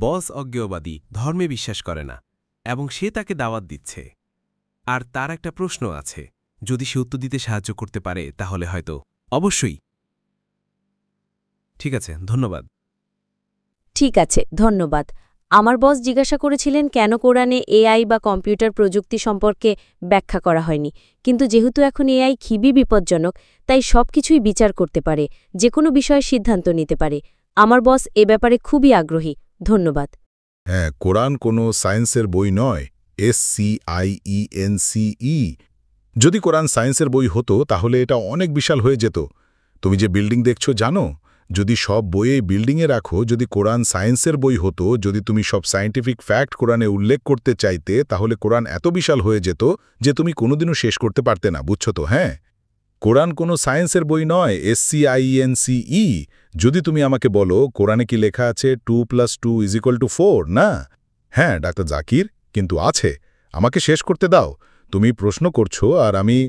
বস অজ্ঞেয়বাদী, ধর্মে বিশ্বাস করে না, এবং সে তাকে দাওয়াত দিচ্ছে। আর তার একটা প্রশ্ন আছে, যদি সে উত্তর দিতে সাহায্য করতে পারে তাহলে হয়তো। অবশ্যই। ঠিক আছে, ধন্যবাদ। ঠিক আছে, ধন্যবাদ। আমার বস জিজ্ঞাসা করেছিলেন কেন কোরআনে এআই বা কম্পিউটার প্রযুক্তি সম্পর্কে ব্যাখ্যা করা হয়নি, কিন্তু যেহেতু এখন এআই খুবই বিপজ্জনক, তাই সবকিছুই বিচার করতে পারে, যে কোনো বিষয়ে সিদ্ধান্ত নিতে পারে। আমার বস এ ব্যাপারে খুবই আগ্রহী। ধন্যবাদ। হ্যাঁ, কোরআন কোনো সায়েন্সের বই নয়, SCIENCE। যদি কোরআন সায়েন্সের বই হতো তাহলে এটা অনেক বিশাল হয়ে যেত। তুমি যে বিল্ডিং দেখছো জানো, যদি সব বইয়ে বিল্ডিংয়ে রাখো, যদি কোরআন সায়েন্সের বই হতো, যদি তুমি সব সায়েন্টিফিক ফ্যাক্ট কোরআনে উল্লেখ করতে চাইতে, তাহলে কোরআন এত বিশাল হয়ে যেত যে তুমি কোনোদিনও শেষ করতে পারতে না, বুঝছো তো? হ্যাঁ, কোরআন কোনো সায়েন্সের বই নয়, SCIENCE। যদি তুমি আমাকে বলো কোরআনে কি লেখা আছে 2+2=4, না? হ্যাঁ ডাক্তার জাকির, কিন্তু আছে। আমাকে শেষ করতে দাও। তুমি প্রশ্ন করছো আর আমি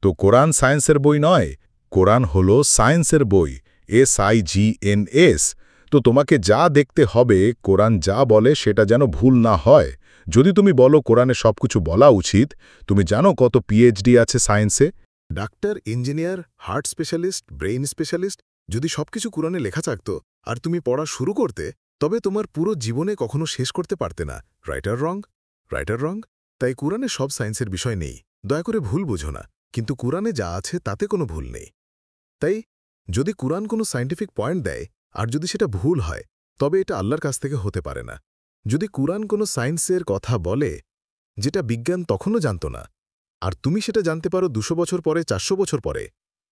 তো কোরআন সায়েন্সের বই নয়, কোরআন হলো সায়েন্সের বই, SIGNS। তো তোমাকে যা দেখতে হবে, কোরআন যা বলে সেটা যেন ভুল না হয়। যদি তুমি বলো কোরআনে সবকিছু বলা উচিত, তুমি জানো কত PhD আছে সায়েন্সে? Doctor, engineer, heart specialist, brain specialist, যদি সবকিছু কোরআনে লেখা থাকত আর তুমি পড়া শুরু করতে, তবে তোমার পুরো জীবনে কখনো শেষ করতে পারতে না। রাইটার রং? রাইটার রং? তাই কোরআনে সব সায়েন্সের বিষয় নেই, দয়া করে ভুল বোঝো না, কিন্তু কোরআনে যা আছে তাতে কোনো ভুল নেই। তাই যদি কোরআন কোনো সায়েন্টিফিক পয়েন্ট দেয় আর যদি সেটা ভুল হয়, তবে এটা আল্লাহর কাছ থেকে হতে পারে না। যদি কোরআন কোনো সায়েন্সের কথা বলে যেটা বিজ্ঞান তখনও জানত না, আর তুমি সেটা জানতে পারো 200 বছর পরে, 400 বছর পরে,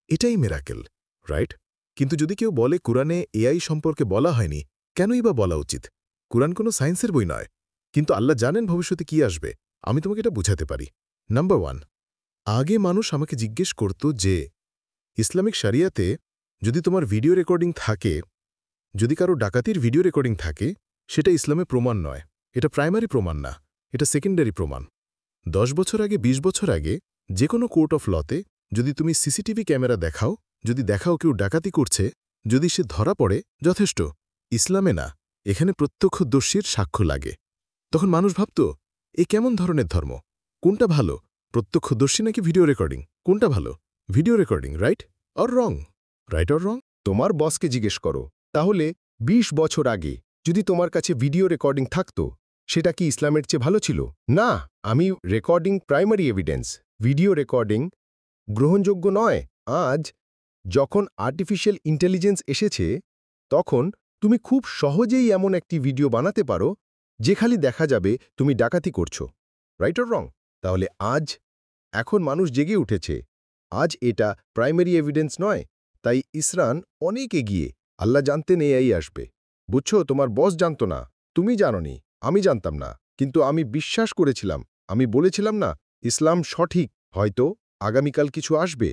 এটাই মিরাকেল, রাইট? কিন্তু যদি কেউ বলে কোরআনে এআই সম্পর্কে বলা হয়নি, কেনই বা বলা উচিত? কোরআন কোনো সায়েন্সের বই নয়, কিন্তু আল্লাহ জানেন ভবিষ্যতে কি আসবে। আমি তোমাকে এটা বুঝাতে পারি। নাম্বার 1, আগে মানুষ আমাকে জিজ্ঞেস করত যে ইসলামিক শরিয়াতে যদি তোমার ভিডিও রেকর্ডিং থাকে, যদি কারো ডাকাতির ভিডিও রেকর্ডিং থাকে, সেটা ইসলামে প্রমাণ নয়, এটা প্রাইমারি প্রমাণ না, এটা সেকেন্ডারি প্রমাণ। 10 বছর আগে, 20 বছর আগে যে কোনো কোর্ট অফ লতে যদি তুমি সিসিটিভি ক্যামেরা দেখাও, যদি দেখাও কেউ ডাকাতি করছে, যদি সে ধরা পড়ে, যথেষ্ট। ইসলামে না, এখানে প্রত্যক্ষদর্শীর সাক্ষ্য লাগে। তখন মানুষ ভাবত, এ কেমন ধরনের ধর্ম? কোনটা ভালো, প্রত্যক্ষদর্শী নাকি ভিডিও রেকর্ডিং? কোনটা ভালো? Video recording, right or wrong? Right or wrong? তোমার বসকে জিজ্ঞেস করো, তাহলে 20 বছর আগে যদি তোমার কাছে ভিডিও রেকর্ডিং থাকতো, সেটা কি ইসলামের চেয়ে ভালো ছিল? না, আমি recording primary evidence, video recording গ্রহণযোগ্য নয়। আজ যখন আর্টিফিশিয়াল ইন্টেলিজেন্স এসেছে, তখন তুমি খুব সহজেই এমন একটি ভিডিও বানাতে পারো যে খালি দেখা যাবে তুমি ডাকাতি করছো, রাইট অর রং? তাহলে এখন মানুষ জেগে উঠেছে, আজ এটা প্রাইমারি এভিডেন্স নয়। তাই ইসরান অনেক এগিয়ে। আল্লাহ জানতেন এই আসবে, বুঝছো? তোমার বস জানত না, তুমি জানোনি, আমি জানতাম না, কিন্তু আমি বিশ্বাস করেছিলাম। আমি বলেছিলাম না, ইসলাম সঠিক, হয়তো আগামীকাল কিছু আসবে।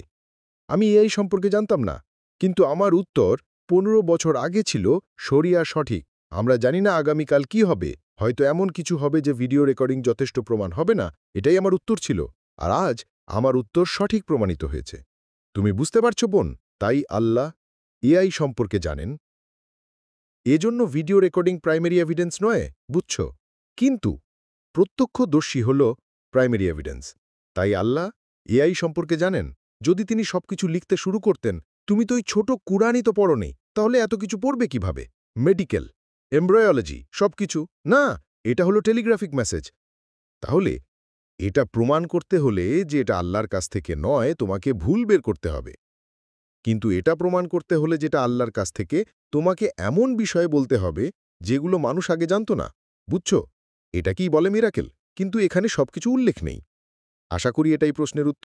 আমি এই সম্পর্কে জানতাম না, কিন্তু আমার উত্তর 15 বছর আগে ছিল শরিয়া সঠিক। আমরা জানি না আগামীকাল কি হবে, হয়তো এমন কিছু হবে যে ভিডিও রেকর্ডিং যথেষ্ট প্রমাণ হবে না। এটাই আমার উত্তর ছিল, আর আজ আমার উত্তর সঠিক প্রমাণিত হয়েছে। তুমি বুঝতে পারছো বোন? তাই আল্লাহ এআই সম্পর্কে জানেন, এজন্য ভিডিও রেকর্ডিং প্রাইমারি এভিডেন্স নয়, বুঝছো? কিন্তু প্রত্যক্ষদর্শী হল প্রাইমারি এভিডেন্স। তাই আল্লাহ এআই সম্পর্কে জানেন। যদি তিনি সবকিছু লিখতে শুরু করতেন, তুমি তো ওই ছোট কুরআনই তো পড়োনি, তাহলে এত কিছু পড়বে কিভাবে? মেডিকেল, এমব্রায়োলজি, সবকিছু না, এটা হলো টেলিগ্রাফিক মেসেজ। তাহলে এটা প্রমাণ করতে হলে যে এটা আল্লাহর কাছ থেকে নয়, তোমাকে ভুল বের করতে হবে। কিন্তু এটা প্রমাণ করতে হলে যেটা আল্লাহর কাছ থেকে, তোমাকে এমন বিষয়ে বলতে হবে যেগুলো মানুষ আগে জানত না, বুঝছো? এটাকেই বলে মিরাকেল। কিন্তু এখানে সবকিছু উল্লেখ নেই। আশা করি এটাই প্রশ্নের উত্তর।